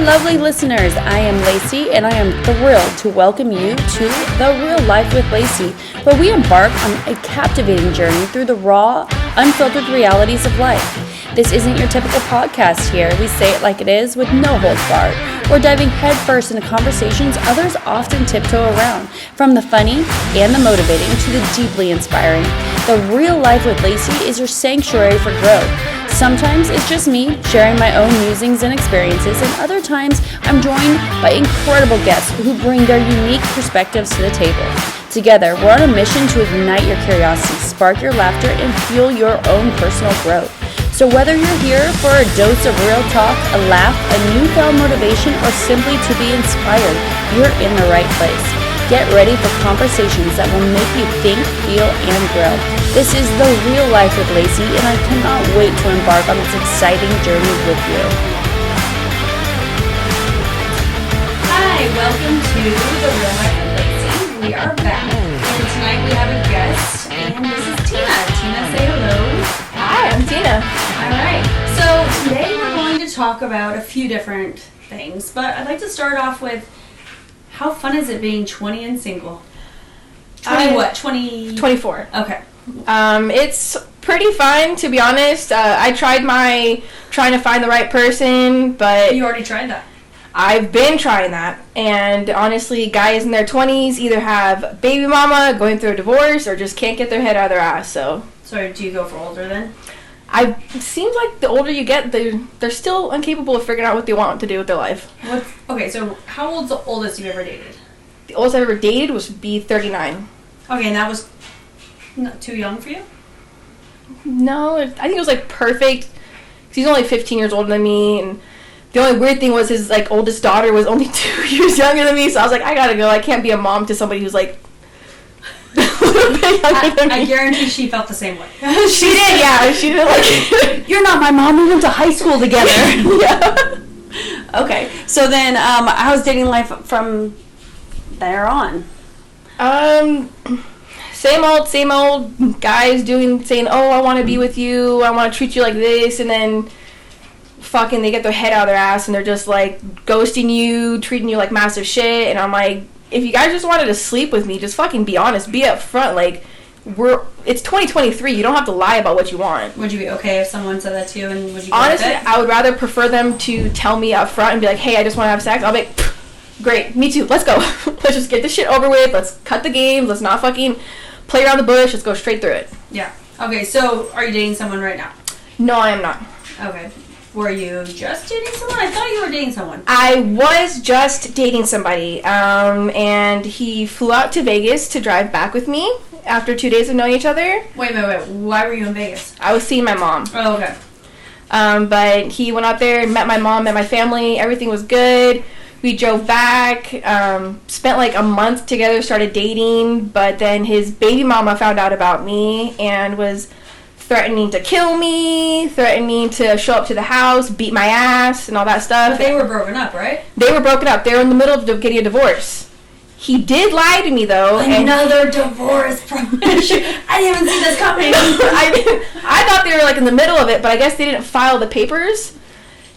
lovely listeners. I am Lacey, and I am thrilled to welcome you to The Real Life with Lacey, where we embark on a captivating journey through the raw, unfiltered realities of life. This isn't your typical podcast here. We say it like it is with no holds barred. We're diving headfirst into conversations others often tiptoe around, from the funny and the motivating to the deeply inspiring. The Real Life with Lacey is your sanctuary for growth. Sometimes it's just me sharing my own musings and experiences, and other times I'm joined by incredible guests who bring their unique perspectives to the table. Together, we're on a mission to ignite your curiosity, spark your laughter, and fuel your own personal growth. So whether you're here for a dose of real talk, a laugh, a newfound motivation, or simply to be inspired, you're in the right place. Get ready for conversations that will make you think, feel, and grow. This is The Real Life with Lacey, and I cannot wait to embark on this exciting journey with you. Hi, welcome to The Real Life with Lacey. We are back, and tonight we have a guest, and this is Tina. Tina, say hello. Hi, I'm Tina. All right, so today we're going to talk about a few different things, but I'd like to start off with how fun is it being 20 and single? 24. Okay. It's pretty fun, to be honest. I tried trying to find the right person, but... You already tried that? I've been trying that, and honestly, guys in their 20s either have baby mama, going through a divorce, or just can't get their head out of their ass, so... So do you go for older then? It seems like the older you get, they're still incapable of figuring out what they want to do with their life. Okay, so how old's the oldest you've ever dated? The oldest I've ever dated was 39. Okay, and that was not too young for you? No, I think it was like perfect. He's only 15 years older than me, and the only weird thing was his like oldest daughter was only 2 years younger than me, so I was like, I gotta go. I can't be a mom to somebody who's like a little bit younger than me. I guarantee she felt the same way. She did, yeah. She did like, you're not my mom, we went to high school together. Yeah. Okay, so then how's dating life from there on? Same old guys saying, oh, I want to be with you, I want to treat you like this, and then fucking they get their head out of their ass and they're just like ghosting you, treating you like massive shit, and I'm like, if you guys just wanted to sleep with me, just fucking be honest, be upfront, like, it's 2023, you don't have to lie about what you want. Would you be okay if someone said that to you, and would you honestly, I would rather prefer them to tell me up front and be like, hey, I just want to have sex. I'll be like, great, me too, let's go. Let's just get this shit over with, let's cut the games, let's not fucking play around the bush, let's go straight through it. Yeah. Okay, so are you dating someone right now? No, I am not. Okay. Were you just dating someone? I thought you were dating someone. I was just dating somebody, and he flew out to Vegas to drive back with me after 2 days of knowing each other. Wait. Why were you in Vegas? I was seeing my mom. Oh, okay. But he went out there, met my mom, met my family, everything was good. We drove back, spent like a month together, started dating, but then his baby mama found out about me and was threatening to kill me, threatening to show up to the house, beat my ass, and all that stuff. But they were broken up, right? They were broken up. They were in the middle of getting a divorce. He did lie to me, though. Another divorce from... I didn't even see this coming. I thought they were like in the middle of it, but I guess they didn't file the papers.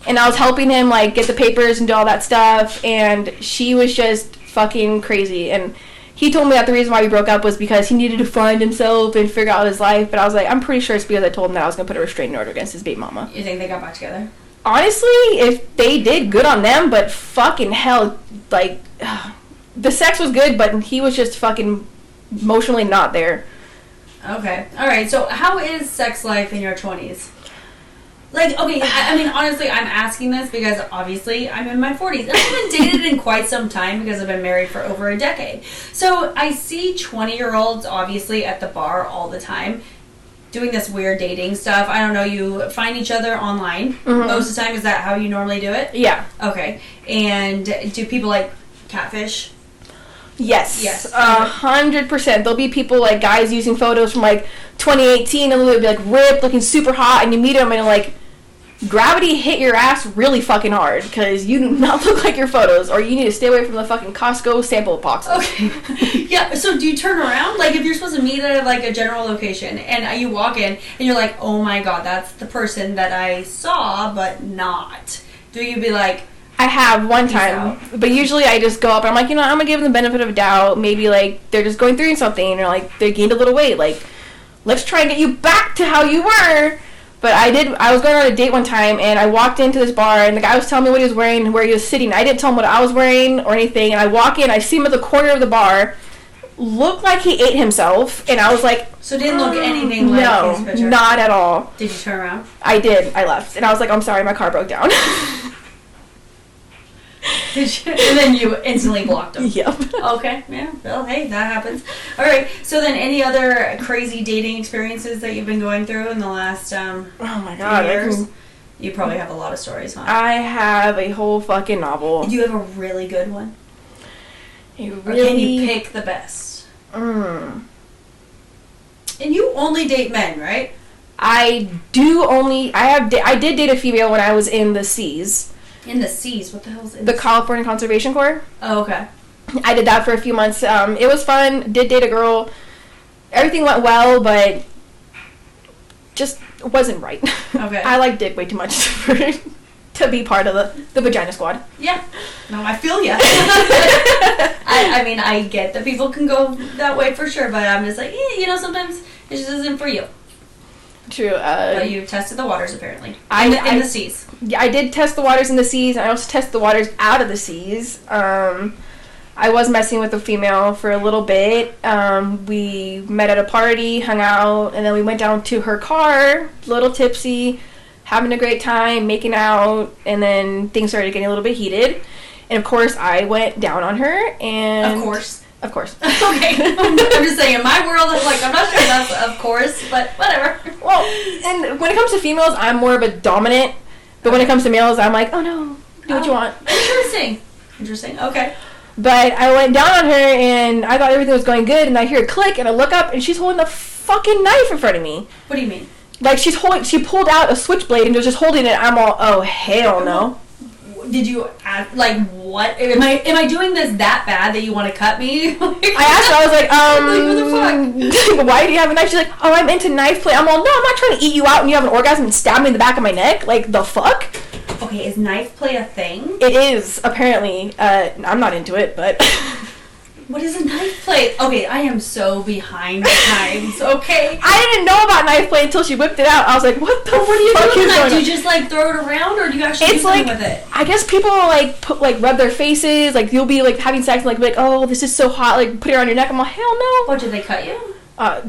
And I was helping him like get the papers and do all that stuff, and she was just fucking crazy. And he told me that the reason why we broke up was because he needed to find himself and figure out his life. But I was like, I'm pretty sure it's because I told him that I was going to put a restraining order against his baby mama. You think they got back together? Honestly, if they did, good on them. But fucking hell, like, the sex was good, but he was just fucking emotionally not there. Okay. All right. So how is sex life in your 20s? Like, okay, I mean, honestly, I'm asking this because, obviously, I'm in my 40s. And I haven't dated in quite some time because I've been married for over a decade. So I see 20-year-olds, obviously, at the bar all the time doing this weird dating stuff. I don't know, you find each other online most of the time. Is that how you normally do it? Yeah. Okay. And do people, like, catfish? Yes. 100%. There'll be people, like, guys using photos from, like, 2018, and they'll be, like, ripped, looking super hot, and you meet them, and, like, gravity hit your ass really fucking hard, because you do not look like your photos, or you need to stay away from the fucking Costco sample boxes. Okay. Yeah, so do you turn around? Like, if you're supposed to meet at, like, a general location, and you walk in, and you're like, oh my god, that's the person that I saw, but not. Do you be like, I have one time, but usually I just go up and I'm like, I'm gonna give them the benefit of the doubt. Maybe like they're just going through something, or like they gained a little weight. Like, let's try and get you back to how you were. But I was going on a date one time, and I walked into this bar, and the guy was telling me what he was wearing and where he was sitting. I didn't tell him what I was wearing or anything, and I walk in, I see him at the corner of the bar, looked like he ate himself, and I was like... So didn't look anything like his picture? No, not at all. Did you turn around? I did. I left. And I was like, I'm sorry, my car broke down. And then you instantly blocked him. Yep. Okay, yeah. Well, hey, that happens. All right. So then, any other crazy dating experiences that you've been going through in the last oh my god, years? You probably have a lot of stories, huh? I have a whole fucking novel. Do you have a really good one? Or can you pick the best? And you only date men, right? I did date a female when I was in the Seas. In the Seas? What the hell is it? The California Conservation Corps. Oh, okay. I did that for a few months. It was fun. Did date a girl. Everything went well, but just wasn't right. Okay. I like dick way too much to be part of the vagina squad. Yeah. No, I feel ya. I mean, I get that people can go that way for sure, but I'm just like, sometimes it just isn't for you. True. But you tested the waters, apparently. In the Seas. Yeah, I did test the waters in the Seas. I also tested the waters out of the Seas. I was messing with a female for a little bit. We met at a party, hung out, and then we went down to her car, a little tipsy, having a great time, making out, and then things started getting a little bit heated. And of course, I went down on her, and... Of course. Okay. I'm just saying, in my world, I'm not sure that's of course, but whatever. Well, and when it comes to females, I'm more of a dominant, but when it comes to males, I'm like, oh no, do what you want. Interesting. Okay. But I went down on her, and I thought everything was going good, and I hear a click, and I look up, and she's holding the fucking knife in front of me. What do you mean? Like, she pulled out a switchblade, and was just holding it. I'm all, oh, hell no. Did you ask, what? Am I doing this that bad that you want to cut me? I asked her, I was like, what the fuck? Why do you have a knife? She's like, oh, I'm into knife play. I'm all, no, I'm not trying to eat you out and you have an orgasm and stab me in the back of my neck. Like, the fuck? Okay, is knife play a thing? It is, apparently. I'm not into it, but... What is a knife play? Okay, I am so behind the times, okay? I didn't know about knife play until she whipped it out. I was like, what the fuck are you doing? Do you just, throw it around, or do you actually do something with it? I guess people, rub their faces. Like, you'll be, having sex and, be like, oh, this is so hot. Like, put it on your neck. I'm like, hell no. Oh, did they cut you?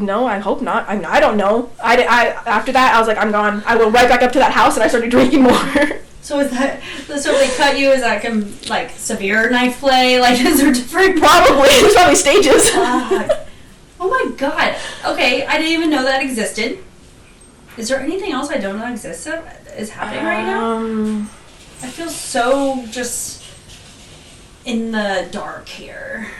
No, I hope not. I don't know. After that, I was like, I'm gone. I went right back up to that house, and I started drinking more. So is that, so if they cut you, is that severe knife play? Is there different? Probably. There's probably stages. Oh my god. Okay, I didn't even know that existed. Is there anything else I don't know is happening right now? I feel so just in the dark here.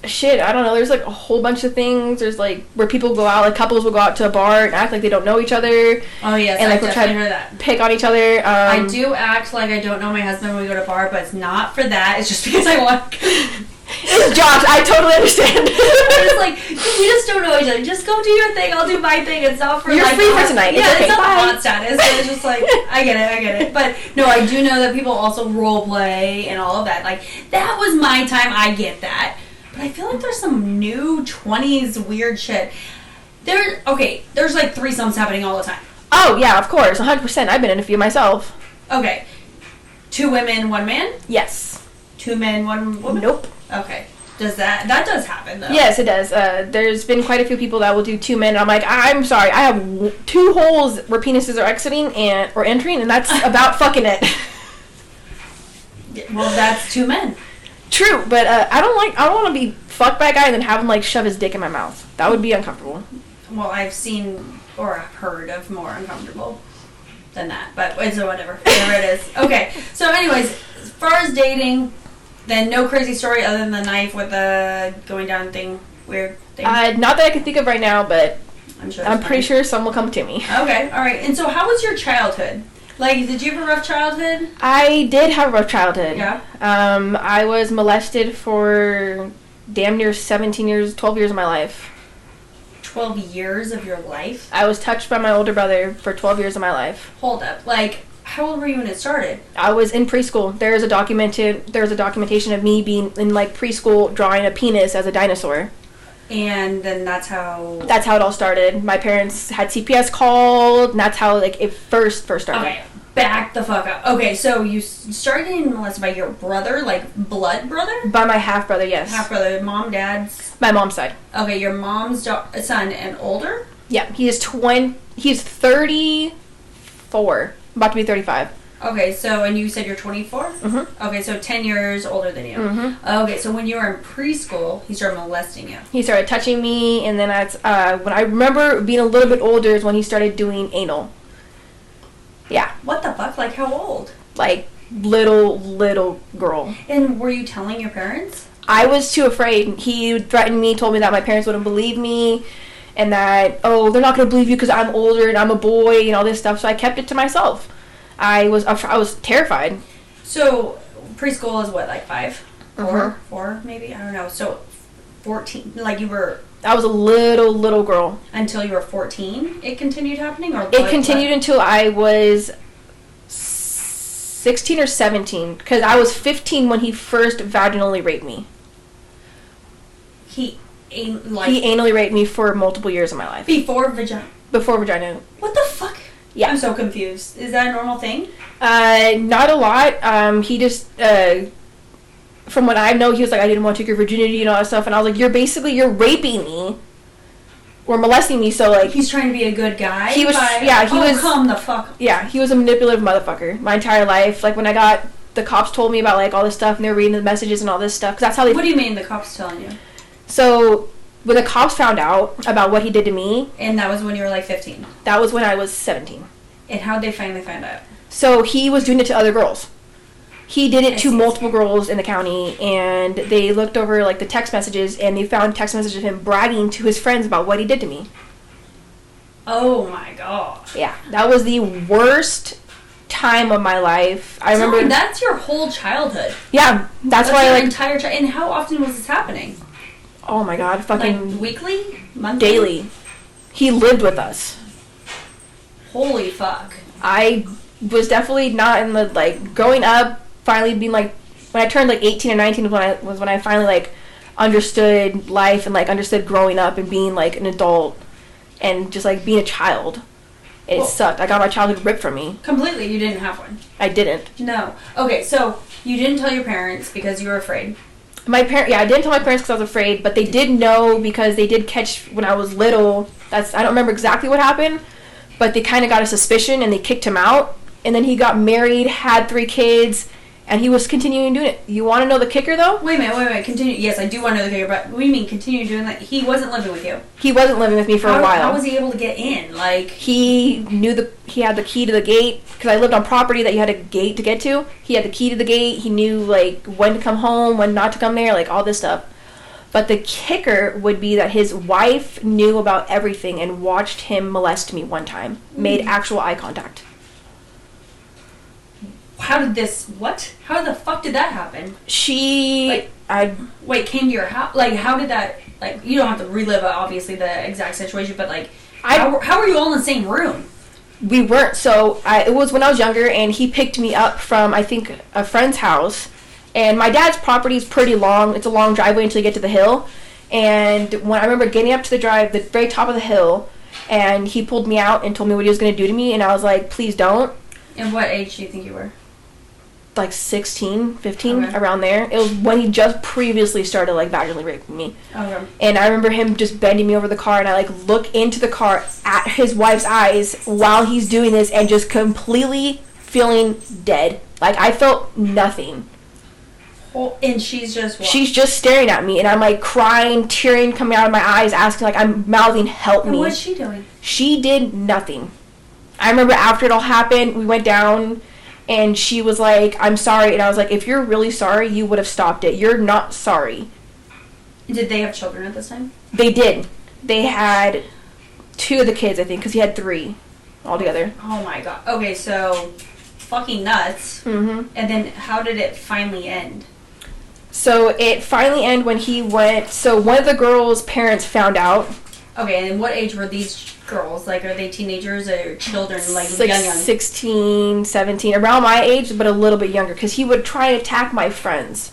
Shit, I don't know. There's a whole bunch of things. There's where people go out, couples will go out to a bar and act like they don't know each other. Oh yes, and I we'll try to heard that. Pick on each other. I do act like I don't know my husband when we go to a bar, but it's not for that. It's just because I want. It's jobs. I totally understand. It's we just don't know each other. Just go do your thing. I'll do my thing. It's not for you're free for tonight. Yeah, it's not Bye. hot status. It's just I get it. But no, I do know that people also role play and all of that. That was my time. I get that. But I feel like there's some new 20s weird shit. There's threesomes happening all the time. Oh, yeah, of course. 100%. I've been in a few myself. Okay. 2 women, 1 man? Yes. 2 men, 1 woman? Nope. Okay. That does happen, though. Yes, it does. There's been quite a few people that will do 2 men. I'm like, I'm sorry. I have 2 holes where penises are exiting or entering, and that's about fucking it. Well, that's 2 men. True, but I don't want to be fucked by a guy and then have him shove his dick in my mouth. That would be uncomfortable. Well, I've seen or heard of more uncomfortable than that, but so whatever it is. Okay, so anyways, as far as dating, then no crazy story other than the knife with the going down thing, weird thing. Not that I can think of right now, but I'm pretty sure some will come to me. Okay, all right. And so, how was your childhood? Did you have a rough childhood? I did have a rough childhood. Yeah. I was molested for damn near 12 years of my life. 12 years of your life? I was touched by my older brother for 12 years of my life. Hold up. How old were you when it started? I was in preschool. There's a documentation of me being in like preschool drawing a penis as a dinosaur. And then that's how it all started. My parents had CPS called, and that's how like it first started. Okay, back the fuck up. Okay, so you started getting molested by your brother, like blood brother? By my half brother, yes. Half brother, mom, dad's. My mom's side. Okay, your mom's son and older. Yeah, He's 34, about to be 35. Okay, so, and you said you're 24? Mm-hmm. Okay, so 10 years older than you. Mm-hmm. Okay, so when you were in preschool, he started molesting you. He started touching me, and then that's, when I remember being a little bit older is when he started doing anal. Yeah. What the fuck? Like, how old? Like, little girl. And were you telling your parents? I was too afraid. He threatened me, told me that my parents wouldn't believe me, and that, oh, they're not going to believe you because I'm older and I'm a boy and all this stuff, so I kept it to myself. I was terrified. So preschool is what, like 5, 4, Mm-hmm. 4 maybe? I don't know. So 14, like you were. I was a little girl. Until you were 14, it continued happening, or It continued until I was 16 or 17, because I was 15 when he first vaginally raped me. He anally raped me for multiple years of my life. Before vagina. What the fuck? Yeah. I'm so confused. Is that a normal thing? Not a lot. He just, from what I know, he was like, I didn't want to take your virginity and all that stuff. And I was like, you're raping me. Or molesting me, so like... He's trying to be a good guy? He was, come the fuck. Yeah, he was a manipulative motherfucker my entire life. Like, when the cops told me about, like, all this stuff, and they were reading the messages and all this stuff, because that's how they... What do you mean the cops telling you? So, when the cops found out about what he did to me... And that was when you were, like, 15? That was when I was 17. And how'd they finally find out? So, he was doing it to other girls. He did it to multiple girls in the county, and they looked over, like, the text messages, and they found text messages of him bragging to his friends about what he did to me. Oh, my God. Yeah, that was the worst time of my life. I remember... That's your whole childhood. Yeah, that's why, your like... entire and how often was this happening? Oh, my God, fucking... Like, weekly? Monthly? Daily. He lived with us. Holy fuck. I was definitely not in the, like, growing up, finally being, like, when I turned, like, 18 or 19 was when I finally, like, understood life and, like, understood growing up and being, like, an adult and just, like, being a child. It sucked. I got my childhood ripped from me. Completely. You didn't have one. I didn't. No. Okay, so you didn't tell your parents because you were afraid. I didn't tell my parents because I was afraid, but they did know because they did catch when I was little. I don't remember exactly what happened, but they kind of got a suspicion and they kicked him out. And then he got married, had 3 kids, and he was continuing doing it. You want to know the kicker, though? Wait a minute. Continue. Yes, I do want to know the kicker, but what do you mean continue doing that? He wasn't living with you. He wasn't living with me for a while. How was he able to get in? Like, he had the key to the gate, because I lived on property that you had a gate to get to. He had the key to the gate. He knew, like, when to come home, when not to come there, like, all this stuff. But the kicker would be that his wife knew about everything and watched him molest me one time. Made actual eye contact. How did the fuck did that happen? Came to your house? Like, how did that, like, you don't have to relive, obviously, the exact situation, but, like, how were you all in the same room? We weren't. So, it was when I was younger, and he picked me up from, I think, a friend's house. And my dad's property is pretty long. It's a long driveway until you get to the hill. And when I remember getting up to the very top of the hill, and he pulled me out and told me what he was going to do to me, and I was like, please don't. And what age do you think you were? Like 16, 15, okay. Around there. It was when he just previously started, like, vaginally raping me. Okay. And I remember him just bending me over the car, and I, like, look into the car at his wife's eyes while he's doing this and just completely feeling dead. Like, I felt nothing. Oh, and she's just what? She's just staring at me, and I'm, like, crying, tearing coming out of my eyes, asking, like, I'm mouthing, help me. And what's she doing? She did nothing. I remember after it all happened, we went down, and she was like, I'm sorry. And I was like, if you're really sorry, you would have stopped it. You're not sorry. Did they have children at this time? They did. They had 2 of the kids, I think, because he had 3 altogether. Oh, my God. Okay, so fucking nuts. Mm-hmm. And then how did it finally end? So it finally ended when he went... So one of the girls' parents found out. Okay, and what age were these girls? Like, are they teenagers or children? Like young. 16, 17, around my age, but a little bit younger. Because he would try to attack my friends.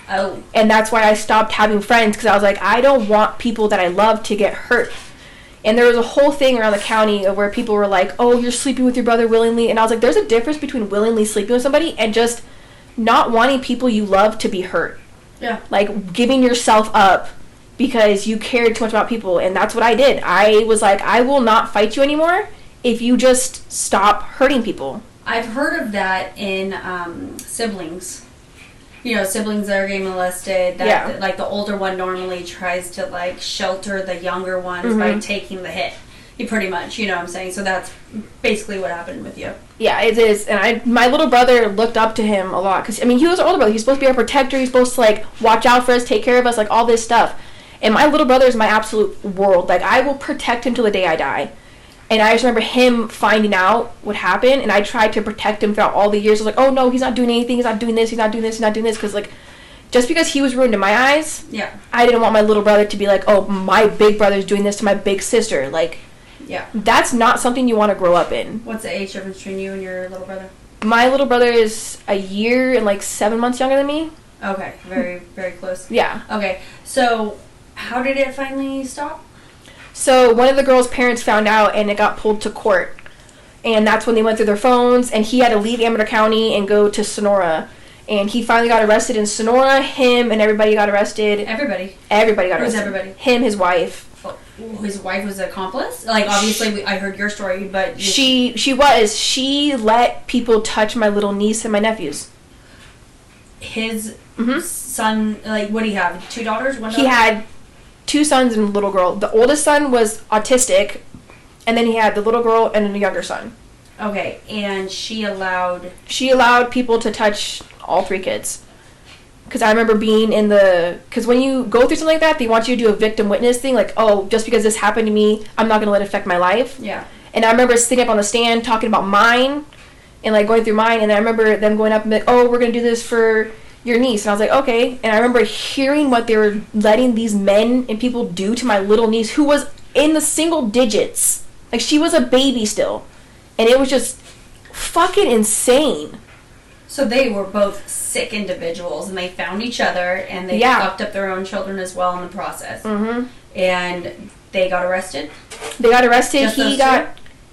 Oh. And that's why I stopped having friends. Because I was like, I don't want people that I love to get hurt. And there was a whole thing around the county of where people were like, oh, you're sleeping with your brother willingly. And I was like, there's a difference between willingly sleeping with somebody and just not wanting people you love to be hurt. Yeah. Like, giving yourself up because you cared too much about people. And that's what I did. I was like, I will not fight you anymore if you just stop hurting people. I've heard of that in siblings. You know, siblings that are getting molested. That, like, the older one normally tries to, like, shelter the younger ones by taking the hit. You pretty much, you know what I'm saying? So that's basically what happened with you. Yeah, it is. And my little brother looked up to him a lot. Because, I mean, he was our older brother. He's supposed to be our protector. He's supposed to, like, watch out for us, take care of us, like, all this stuff. And my little brother is my absolute world. Like, I will protect him till the day I die. And I just remember him finding out what happened, and I tried to protect him throughout all the years. I was like, oh, no, he's not doing anything. He's not doing this. He's not doing this. He's not doing this. Because, like, just because he was ruined in my eyes, I didn't want my little brother to be like, oh, my big brother's doing this to my big sister. Like, that's not something you want to grow up in. What's the age difference between you and your little brother? My little brother is a year and, like, 7 months younger than me. Okay. Very, very close. Yeah. Okay. So, how did it finally stop? So one of the girls' parents found out, and it got pulled to court. And that's when they went through their phones, and he had to leave Amador County and go to Sonora. And he finally got arrested in Sonora. Him and everybody got arrested. Everybody? Everybody got arrested. Who's everybody? Him, his wife. Oh, his wife was an accomplice? Like, obviously, I heard your story, but... She let people touch my little niece and my nephews. His son, like, what do you have? 2 daughters? 1 daughter? He had 2 sons and a little girl. The oldest son was autistic, and then he had the little girl and a younger son. Okay, and she allowed people to touch all 3 kids. Because I remember being in because when you go through something like that, they want you to do a victim witness thing, like, oh, just because this happened to me, I'm not going to let it affect my life. Yeah. And I remember sitting up on the stand talking about mine, and, like, going through mine, and I remember them going up and like, oh, we're going to do this for your niece. And I was like, okay. And I remember hearing what they were letting these men and people do to my little niece, who was in the single digits. Like, she was a baby still. And it was just fucking insane. So they were both sick individuals, and they found each other, and they fucked up their own children as well in the process. Mm-hmm. And they got arrested? They got arrested.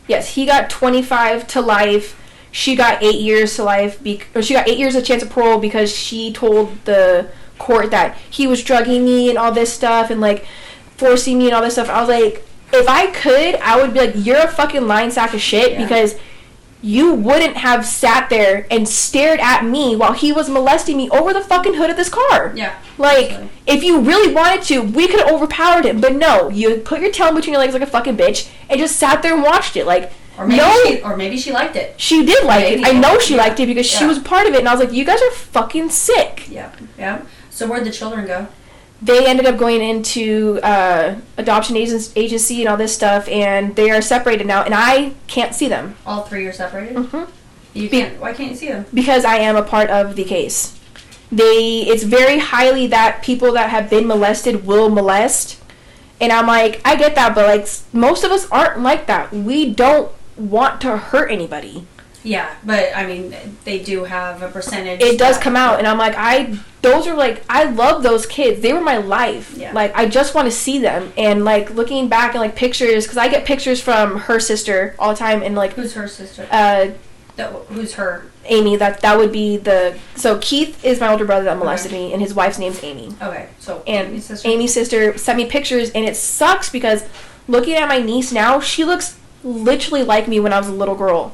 Just he got 25 to life. She got 8 years to life. She got 8 years of chance of parole because she told the court that he was drugging me and all this stuff, and, like, forcing me and all this stuff. I was like, if I could, I would be like, you're a fucking lying sack of shit, because you wouldn't have sat there and stared at me while he was molesting me over the fucking hood of this car. Yeah. Like, if you really wanted to, we could have overpowered him. But no, you put your tail between your legs like a fucking bitch and just sat there and watched it. Like, or maybe she liked it. She did like it. I know she liked it because she was part of it. And I was like, you guys are fucking sick. Yeah. Yeah. So where'd the children go? They ended up going into adoption agency and all this stuff, and they are separated now, and I can't see them. All 3 are separated? Mm-hmm. You can't. Why can't you see them? Because I am a part of the case. It's very highly that people that have been molested will molest, and I'm like, I get that, but, like, most of us aren't like that. We don't want to hurt anybody. Yeah, but, I mean, they do have a percentage. It does come out, and I'm like, I love those kids. They were my life. Yeah. Like, I just want to see them. And, like, looking back and, like, pictures, because I get pictures from her sister all the time, and, like... Who's her sister? Who's her? Amy. That would be so Keith is my older brother that molested me, and his wife's name's Amy. Okay, so and Amy's sister sent me pictures, and it sucks because looking at my niece now, she looks literally like me when I was a little girl.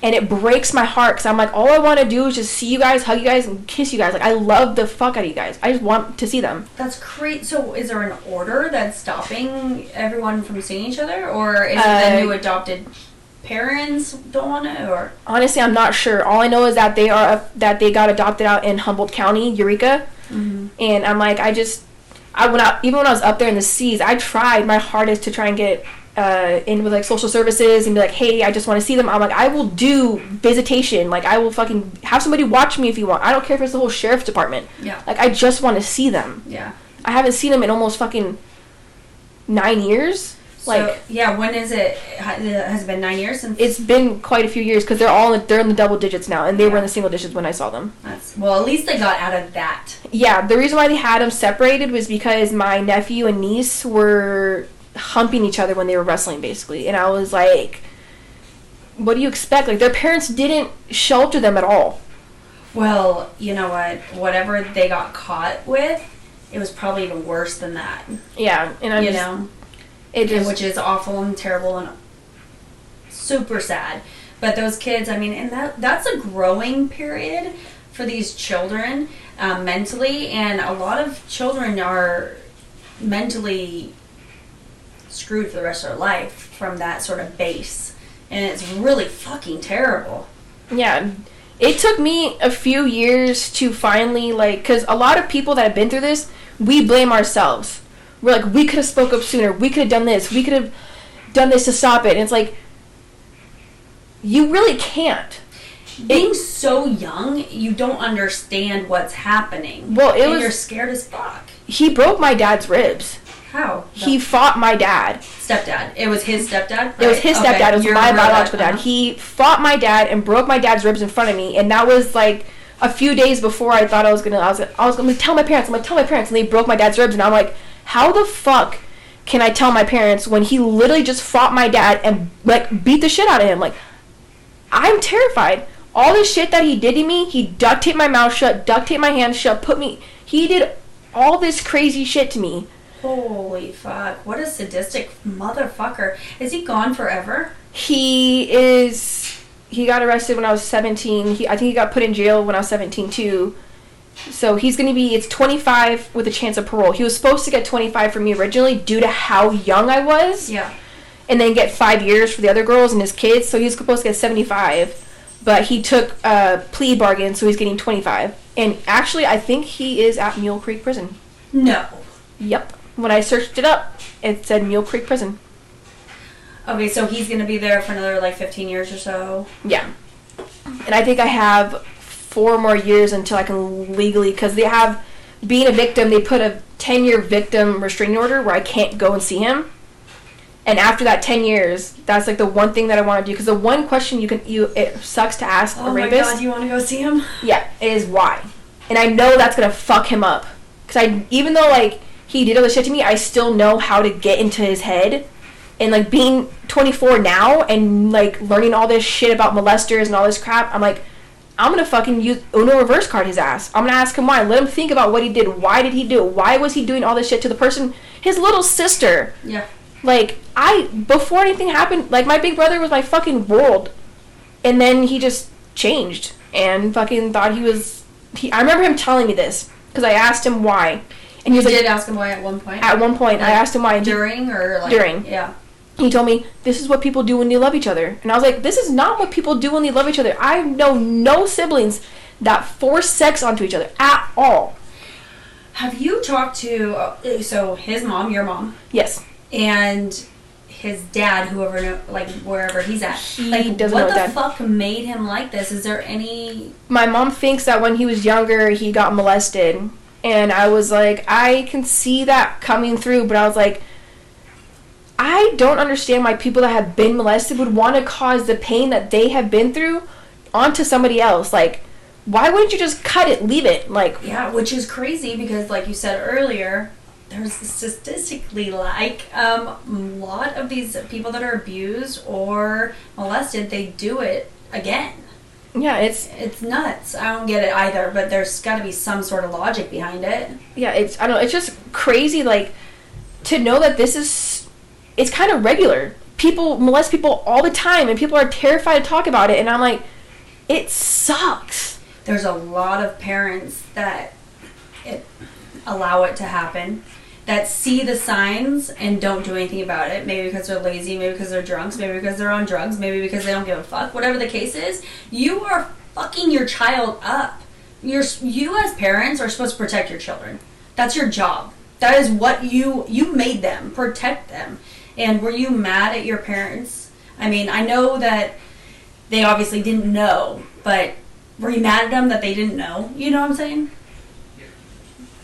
And it breaks my heart because I'm like, all I want to do is just see you guys, hug you guys, and kiss you guys. Like, I love the fuck out of you guys. I just want to see them. That's crazy. So is there an order that's stopping everyone from seeing each other? Or is it the new adopted parents don't want it? Or honestly, I'm not sure. All I know is that they got adopted out in Humboldt County, Eureka. Mm-hmm. And I'm like, even when I was up there in the seas, I tried my hardest to try and get in with, like, social services and be like, hey, I just want to see them. I'm like, I will do visitation. Like, I will fucking have somebody watch me if you want. I don't care if it's the whole sheriff's department. Yeah. Like, I just want to see them. Yeah. I haven't seen them in almost fucking 9 years. Like, so, yeah, when is it? Has it been 9 years since? It's been quite a few years because they're in the double digits now, and they were in the single digits when I saw them. Well, at least they got out of that. Yeah, the reason why they had them separated was because my nephew and niece were humping each other when they were wrestling, basically, and I was like, what do you expect? Like, their parents didn't shelter them at all. Well, you know what? Whatever they got caught with, it was probably even worse than that. Yeah, and I'm which is awful and terrible and super sad. But those kids, I mean, and that's a growing period for these children mentally, and a lot of children are mentally screwed for the rest of their life from that sort of base, and it's really fucking terrible. Yeah. It took me a few years to finally, like, because a lot of people that have been through this, we blame ourselves. We're like, we could have spoke up sooner. We could have done this. We could have done this to stop it. And it's like, you really can't. Being so young, you don't understand what's happening. Well, you're scared as fuck. He broke my dad's ribs. How? He fought my dad. Stepdad. It was his stepdad? Right? It was his stepdad. It was my biological dad. Uh-huh. He fought my dad and broke my dad's ribs in front of me. And that was like a few days before I thought I was gonna tell my parents. I'm gonna tell my parents. And they broke my dad's ribs. And I'm like, how the fuck can I tell my parents when he literally just fought my dad and like beat the shit out of him? Like, I'm terrified. All the shit that he did to me, he duct taped my mouth shut, duct taped my hands shut, he did all this crazy shit to me. Holy fuck. What a sadistic motherfucker. Is he gone forever? He got arrested when I was 17. I think he got put in jail when I was 17 too. So it's 25 with a chance of parole. He was supposed to get 25 for me originally due to how young I was. Yeah. And then get 5 years for the other girls and his kids. So he was supposed to get 75. But he took a plea bargain, so he's getting 25. And actually, I think he is at Mule Creek Prison. No. Yep. When I searched it up, it said Mule Creek Prison. Okay, so he's going to be there for another, 15 years or so? Yeah. And I think I have 4 more years until I can legally, because they have, being a victim, they put a 10-year victim restraining order where I can't go and see him. And after that 10 years, that's the one thing that I want to do. Because the one question it sucks to ask a rapist. Oh my god, you want to go see him? Yeah, is why. And I know that's going to fuck him up. Because even though, he did all this shit to me, I still know how to get into his head. And, being 24 now and, learning all this shit about molesters and all this crap, I'm I'm going to fucking use Uno reverse card his ass. I'm going to ask him why. Let him think about what he did. Why did he do it? Why was he doing all this shit to the person, his little sister? Yeah. Before anything happened, my big brother was my fucking world. And then he just changed and fucking thought I remember him telling me this because I asked him why. And he did ask him why at one point? At one point, I asked him why. During or During. Yeah. He told me, this is what people do when they love each other. And I was like, this is not what people do when they love each other. I know no siblings that force sex onto each other at all. Have you talked to, so his mom, your mom? Yes. And his dad, wherever he's at. He doesn't know what dad. the fuck made him like this? Is there any... My mom thinks that when he was younger, he got molested. And I was like, I can see that coming through. But I was like, I don't understand why people that have been molested would want to cause the pain that they have been through onto somebody else. Why wouldn't you just cut it, leave it? Yeah, which is crazy because, like you said earlier, there's statistically, a lot of these people that are abused or molested, they do it again. Yeah, it's nuts. I don't get it either, but there's got to be some sort of logic behind it. Yeah, I don't know, it's just crazy, to know that it's kind of regular. People molest people all the time, and people are terrified to talk about it, and I'm like, it sucks. There's a lot of parents that allow it to happen, that see the signs and don't do anything about it. Maybe because they're lazy, maybe because they're drunks, maybe because they're on drugs, maybe because they don't give a fuck. Whatever the case is, you are fucking your child up. You as parents are supposed to protect your children. That's your job. That is what you made them. Protect them. And were you mad at your parents? I mean, I know that they obviously didn't know, but were you mad at them that they didn't know? You know what I'm saying?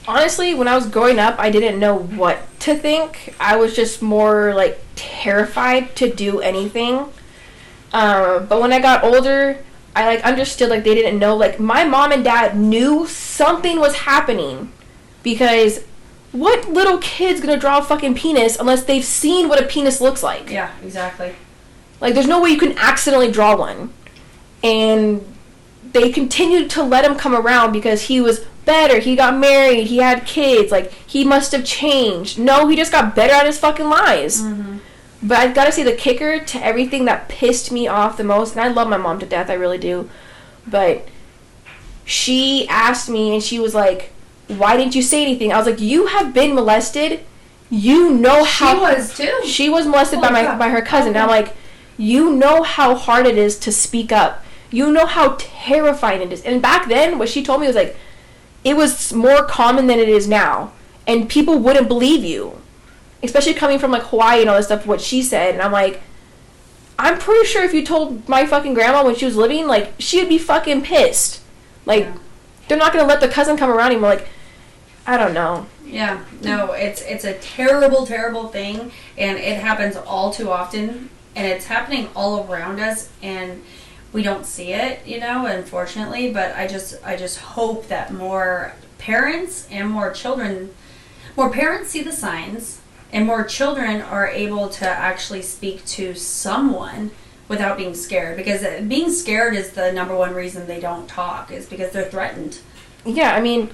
honestly, when I was growing up, I didn't know what to think. I was just more, like, terrified to do anything. But when I got older, I, like, understood, like, they didn't know. Like, my mom and dad knew something was happening. Because what little kid's gonna draw a fucking penis unless they've seen what a penis looks like? Yeah, exactly. Like, there's no way you can accidentally draw one. And they continued to let him come around because he was better. He got married. He had kids. Like, he must have changed. No, he just got better at his fucking lies. Mm-hmm. But I've got to say, the kicker to everything that pissed me off the most, and I love my mom to death, I really do, but she asked me, and she was like, why didn't you say anything? I was like, you have been molested. You know how... She was, too. She was molested by her cousin. Okay. And I'm like, you know how hard it is to speak up. You know how terrifying it is. And back then, what she told me was like, it was more common than it is now. And people wouldn't believe you. Especially coming from, like, Hawaii and all this stuff, what she said. And I'm like, I'm pretty sure if you told my fucking grandma when she was living, like, she would be fucking pissed. Like, yeah. They're not going to let the cousin come around anymore. Like, I don't know. Yeah. No, it's a terrible, terrible thing. And it happens all too often. And it's happening all around us. And we don't see it, you know, unfortunately. But I just hope that more parents and more parents see the signs. And more children are able to actually speak to someone without being scared. Because being scared is the number one reason they don't talk, is because they're threatened. Yeah, I mean,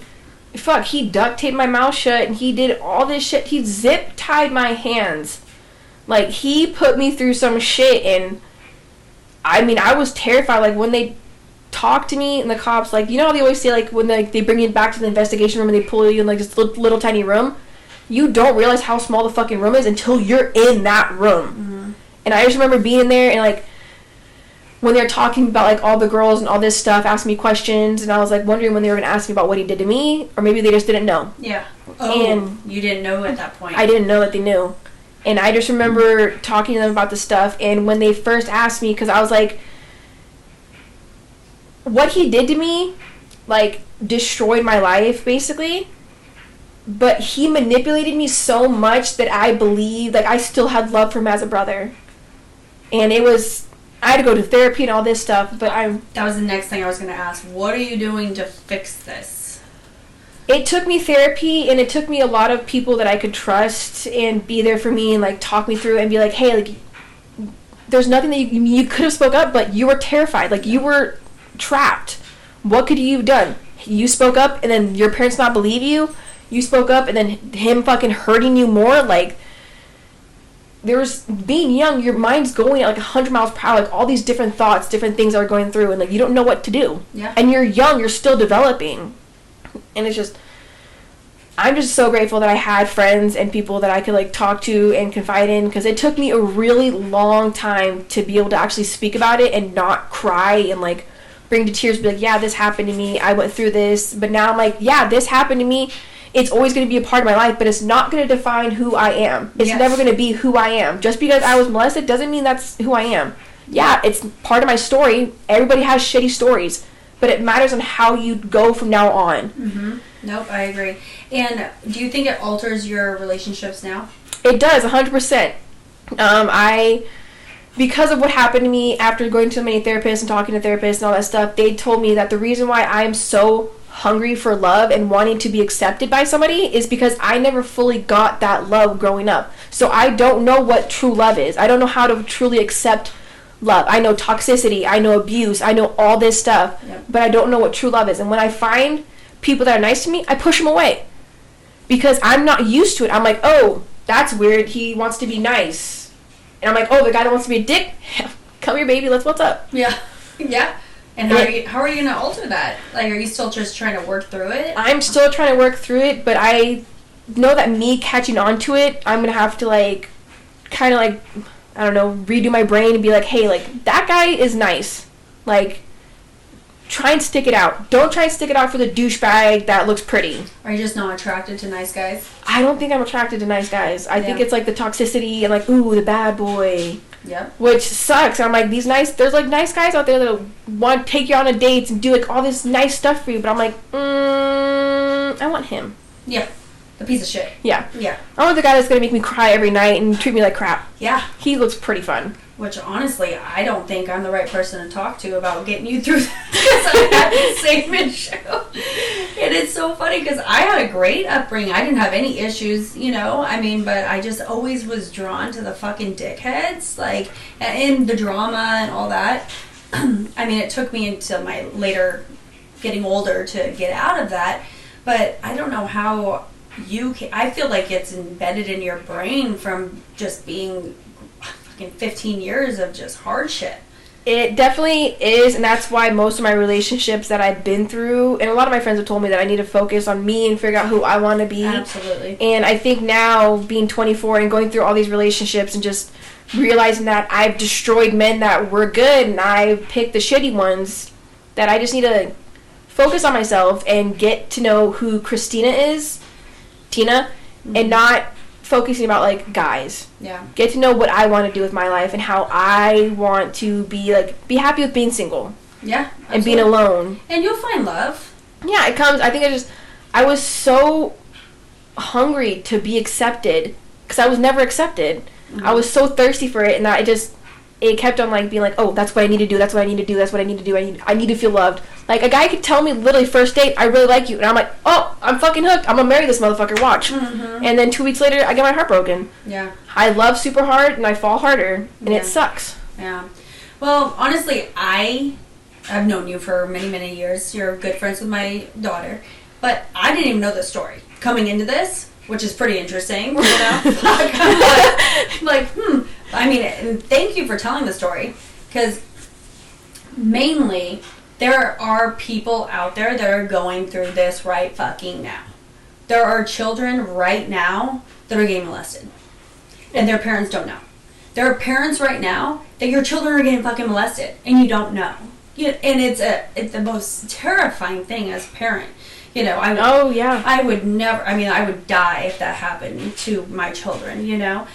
fuck, he duct taped my mouth shut and he did all this shit. He zip tied my hands. Like, he put me through some shit, and I mean, I was terrified. Like, when they talk to me and the cops, like, you know how they always say, like, when they bring you back to the investigation room and they pull you in, like, this little tiny room? You don't realize how small the fucking room is until you're in that room. Mm-hmm. And I just remember being in there and, like, when they were talking about, like, all the girls and all this stuff, asking me questions, and I was, like, wondering when they were going to ask me about what he did to me, or maybe they just didn't know. Yeah. Oh, and you didn't know at that point. I didn't know that they knew. And I just remember talking to them about the stuff, and when they first asked me, because I was like, what he did to me, like, destroyed my life, basically. But he manipulated me so much that I believed, like, I still had love for him as a brother. And it was, I had to go to therapy and all this stuff, but that was the next thing I was going to ask. What are you doing to fix this? It took me therapy, and it took me a lot of people that I could trust and be there for me and, like, talk me through it and be like, hey, like, there's nothing that you could have spoke up, but you were terrified. Like, you were trapped. What could you have done? You spoke up, and then your parents not believe you? You spoke up, and then him fucking hurting you more. Like, there's, being young, your mind's going at like 100 miles per hour, like all these different thoughts, different things are going through, and like you don't know what to do. Yeah. And you're young, you're still developing. And it's just, I'm just so grateful that I had friends and people that I could like talk to and confide in, because it took me a really long time to be able to actually speak about it and not cry and like bring to tears, be like, yeah, this happened to me, I went through this, but now I'm like, yeah, this happened to me. It's always going to be a part of my life, but it's not going to define who I am. It's never going to be who I am. Just because I was molested doesn't mean that's who I am. Yeah, it's part of my story. Everybody has shitty stories, but it matters on how you go from now on. Mm-hmm. Nope, I agree. And do you think it alters your relationships now? It does, 100%. Because of what happened to me after going to so many therapists and talking to therapists and all that stuff, they told me that the reason why I am so hungry for love and wanting to be accepted by somebody is because I never fully got that love growing up. So I don't know what true love is. I don't know how to truly accept love. I know toxicity, I know abuse, I know all this stuff, but I don't know what true love is. And when I find people that are nice to me, I push them away because I'm not used to it. I'm like, oh, that's weird, he wants to be nice. And I'm like, oh, the guy that wants to be a dick, come here, baby, what's up? Yeah. Yeah. And how are you going to alter that? Like, are you still just trying to work through it? I'm still trying to work through it, but I know that me catching on to it, I'm going to have to, like, kind of, like, I don't know, redo my brain and be like, hey, like, that guy is nice. Like, try and stick it out. Don't try and stick it out for the douchebag that looks pretty. Are you just not attracted to nice guys? I don't think I'm attracted to nice guys. I think it's, like, the toxicity and, like, ooh, the bad boy. Yep. Which sucks. I'm like, there's like nice guys out there that want to take you on a dates and do like all this nice stuff for you, but I'm like, I want him. Yeah. The piece of shit. Yeah. Yeah. I want the guy that's going to make me cry every night and treat me like crap. Yeah. He looks pretty fun. Which, honestly, I don't think I'm the right person to talk to about getting you through that, because I had the same issue. And it's so funny, because I had a great upbringing. I didn't have any issues, you know, I mean, but I just always was drawn to the fucking dickheads, like, in the drama and all that. I mean, it took me until my later, getting older, to get out of that. But I don't know how you can, I feel like it's embedded in your brain from just being 15 years of just hardship. It definitely is, and that's why most of my relationships that I've been through, and a lot of my friends have told me that I need to focus on me and figure out who I want to be. Absolutely. And I think now, being 24 and going through all these relationships and just realizing that I've destroyed men that were good and I picked the shitty ones, that I just need to focus on myself and get to know who Christina is, Tina, and not focusing about like guys. Yeah. Get to know what I want to do with my life and how I want to be happy with being single. Yeah. Absolutely. And being alone. And you'll find love. Yeah, it comes. I think I was so hungry to be accepted because I was never accepted. Mm-hmm. I was so thirsty for it, and that it kept on like being like, oh, that's what I need to do. That's what I need to do. That's what I need to do. I need to feel loved. Like, a guy could tell me literally first date, I really like you, and I'm like, oh, I'm fucking hooked. I'm gonna marry this motherfucker. Watch. Mm-hmm. And then 2 weeks later, I get my heart broken. Yeah. I love super hard, and I fall harder, and it sucks. Yeah. Well, honestly, I've known you for many, many years. You're good friends with my daughter, but I didn't even know the story coming into this, which is pretty interesting. You know, I mean, and thank you for telling the story, because mainly there are people out there that are going through this right fucking now. There are children right now that are getting molested, and their parents don't know. There are parents right now that your children are getting fucking molested, and you don't know. And it's the most terrifying thing as a parent. You know, I would never, I mean, I would die if that happened to my children, you know.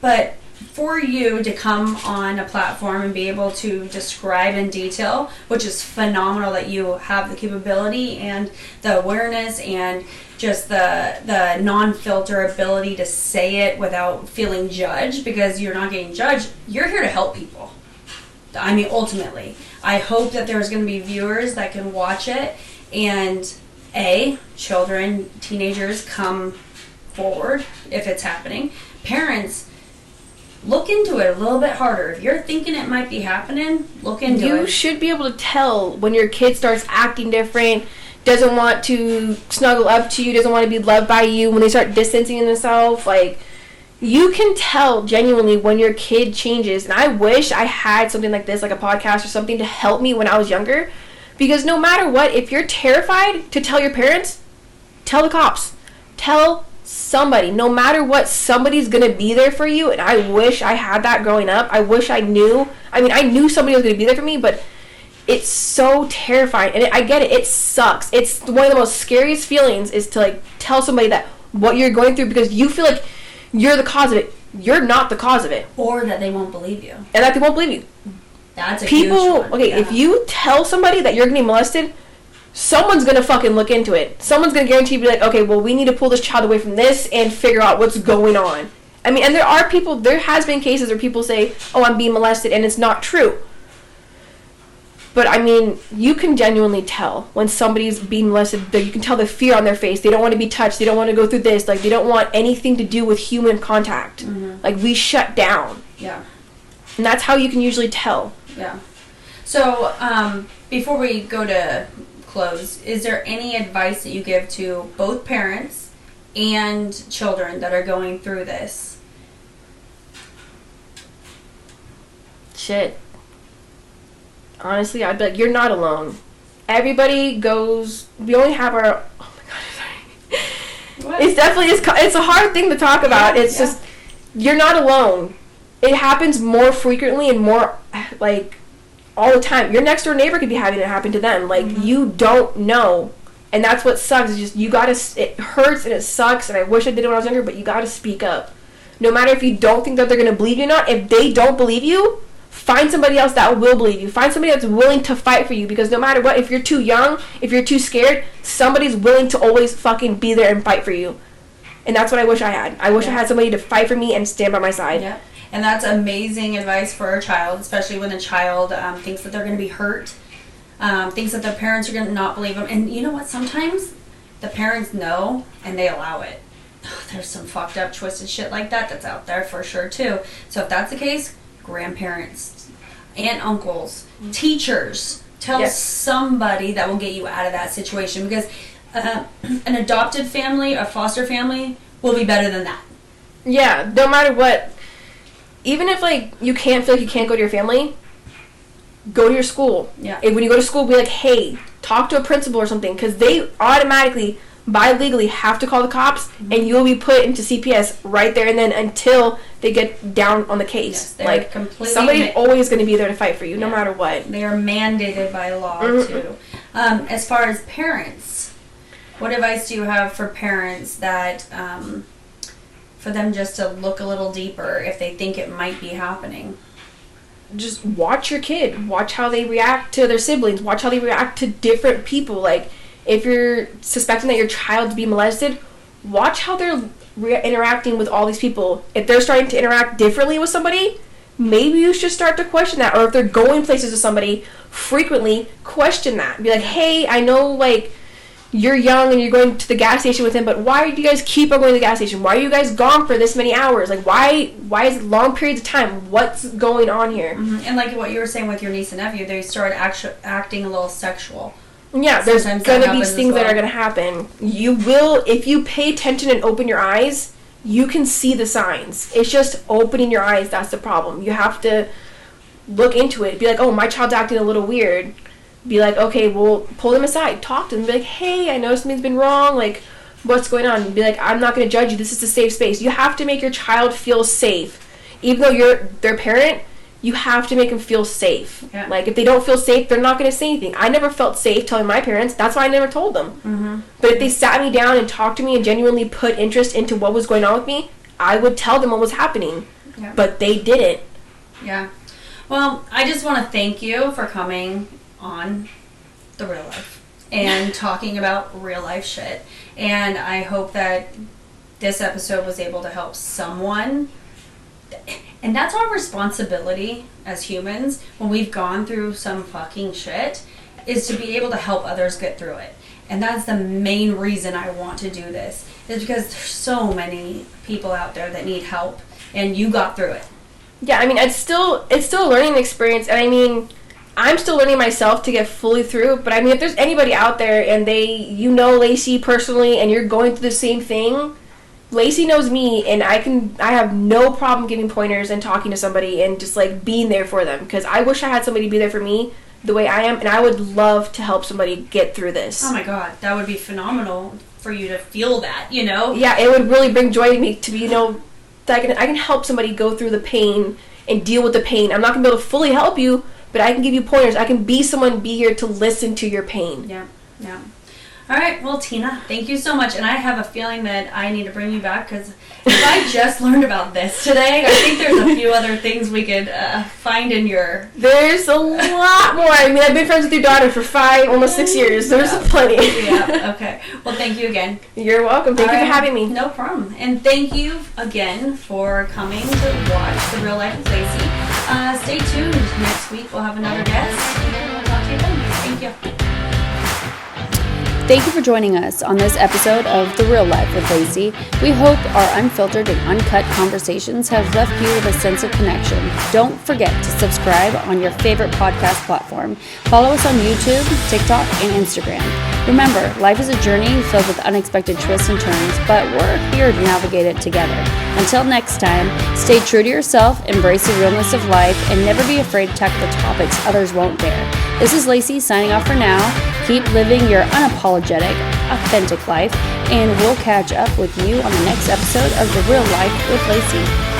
But for you to come on a platform and be able to describe in detail, which is phenomenal that you have the capability and the awareness and just the non-filter ability to say it without feeling judged, because you're not getting judged. You're here to help people. I mean, ultimately. I hope that there's going to be viewers that can watch it and children, teenagers come forward if it's happening. Parents, look into it a little bit harder. If you're thinking it might be happening, look into it. You should be able to tell when your kid starts acting different, doesn't want to snuggle up to you, doesn't want to be loved by you, when they start distancing themselves. Like, you can tell genuinely when your kid changes. And I wish I had something like this, like a podcast or something, to help me when I was younger. Because no matter what, if you're terrified to tell your parents, tell the cops. Tell somebody. No matter what, somebody's going to be there for you. And I wish I had that growing up. I wish I knew. I mean, I knew somebody was going to be there for me, but it's so terrifying. And I get it. It sucks. It's one of the most scariest feelings, is to like tell somebody that what you're going through, because you feel like you're the cause of it. You're not the cause of it. Or that they won't believe you. And that they won't believe you. That's a huge one. Okay, yeah. If you tell somebody that you're getting molested, someone's going to fucking look into it. Someone's going to guarantee be like, okay, well, we need to pull this child away from this and figure out what's going on. I mean, and there has been cases where people say, oh, I'm being molested, and it's not true. But, I mean, you can genuinely tell when somebody's being molested, that you can tell the fear on their face. They don't want to be touched. They don't want to go through this. Like, they don't want anything to do with human contact. Mm-hmm. Like, we shut down. Yeah. And that's how you can usually tell. Yeah. So, before we go to close, is there any advice that you give to both parents and children that are going through this? Shit. Honestly, I'd be like, you're not alone. Everybody goes, we only have our, oh my god, sorry. What? It's definitely, it's a hard thing to talk about. It's just, you're not alone. It happens more frequently and more, like, all the time. Your next door neighbor could be having it happen to them. Like, you don't know. And that's what sucks. It's just, you gotta, it hurts and it sucks, and I wish I did it when I was younger, but you gotta speak up. No matter if you don't think that they're gonna believe you or not, if they don't believe you, find somebody else that will believe you. Find somebody that's willing to fight for you, because no matter what, if you're too young, if you're too scared, somebody's willing to always fucking be there and fight for you. And that's what I wish I had. I wish I had somebody to fight for me and stand by my side. Yeah. And that's amazing advice for a child, especially when the child thinks that they're going to be hurt, thinks that their parents are going to not believe them. And you know what? Sometimes the parents know and they allow it. There's some fucked up, twisted shit like that that's out there for sure, too. So if that's the case, grandparents, aunt, uncles, teachers, tell somebody that will get you out of that situation, because an adopted family, a foster family, will be better than that. Yeah, no matter what. Even if, like, you can't feel like you can't go to your family, go to your school. Yeah. If, when you go to school, be like, hey, talk to a principal or something, because they automatically, by legally, have to call the cops, and you will be put into CPS right there and then until they get down on the case. Yes, like, somebody's always going to be there to fight for you, no matter what. They are mandated by law, too. As far as parents, what advice do you have for parents that, for them just to look a little deeper if they think it might be happening? Just watch your kid. Watch how they react to their siblings. Watch how they react to different people. Like, if you're suspecting that your child's being molested, watch how they're interacting with all these people. If they're starting to interact differently with somebody, maybe you should start to question that. Or if they're going places with somebody frequently, question that. Be like, hey, I know, like, you're young and you're going to the gas station with him, but why do you guys keep on going to the gas station? Why are you guys gone for this many hours? Like, why is it long periods of time? What's going on here? And like what you were saying with your niece and nephew, they start acting a little sexual. Yeah, there's going to be things that are going to happen. You will, if you pay attention and open your eyes, you can see the signs. It's just opening your eyes that's the problem. You have to look into it. Be like, oh, my child's acting a little weird. Be like, okay, well, pull them aside, talk to them, be like, hey, I know something's been wrong, like, what's going on? Be like, I'm not going to judge you, this is a safe space. You have to make your child feel safe. Even though you're their parent, you have to make them feel safe. Yeah. Like, if they don't feel safe, they're not going to say anything. I never felt safe telling my parents, that's why I never told them. But if they sat me down and talked to me and genuinely put interest into what was going on with me, I would tell them what was happening. Yeah. But they didn't. Yeah. Well, I just want to thank you for coming on The Real Life and talking about real life shit, and I hope that this episode was able to help someone. And that's our responsibility as humans when we've gone through some fucking shit, is to be able to help others get through it. And that's the main reason I want to do this, is because there's so many people out there that need help, and you got through it. Yeah, I mean, it's still a learning experience, and I mean, I'm still learning myself to get fully through, but I mean, if there's anybody out there and you know Lacey personally and you're going through the same thing, Lacey knows me, and I have no problem giving pointers and talking to somebody and just, like, being there for them, because I wish I had somebody be there for me the way I am, and I would love to help somebody get through this. Oh my God, that would be phenomenal for you to feel that, you know? Yeah, it would really bring joy to me to be, you know, that I can help somebody go through the pain and deal with the pain. I'm not going to be able to fully help you, but I can give you pointers. I can be here to listen to your pain. Yeah, yeah. All right, well, Tina, thank you so much. And I have a feeling that I need to bring you back, because if I just learned about this today, I think there's a few other things we could find in your... There's a lot more. I mean, I've been friends with your daughter for almost 6 years. There's plenty. Yeah, okay. Well, thank you again. You're welcome. Thank you for having me. No problem. And thank you again for coming to watch The Real Life with Lacey. Stay tuned. Next week we'll have another guest, and we'll talk to you then. Thank you. Thank you for joining us on this episode of The Real Life with Lacey. We hope our unfiltered and uncut conversations have left you with a sense of connection. Don't forget to subscribe on your favorite podcast platform. Follow us on YouTube, TikTok, and Instagram. Remember, life is a journey filled with unexpected twists and turns, but we're here to navigate it together. Until next time, stay true to yourself, embrace the realness of life, and never be afraid to tackle the topics others won't dare. This is Lacey signing off for now. Keep living your unapologetic, authentic life, and we'll catch up with you on the next episode of The Real Life with Lacey.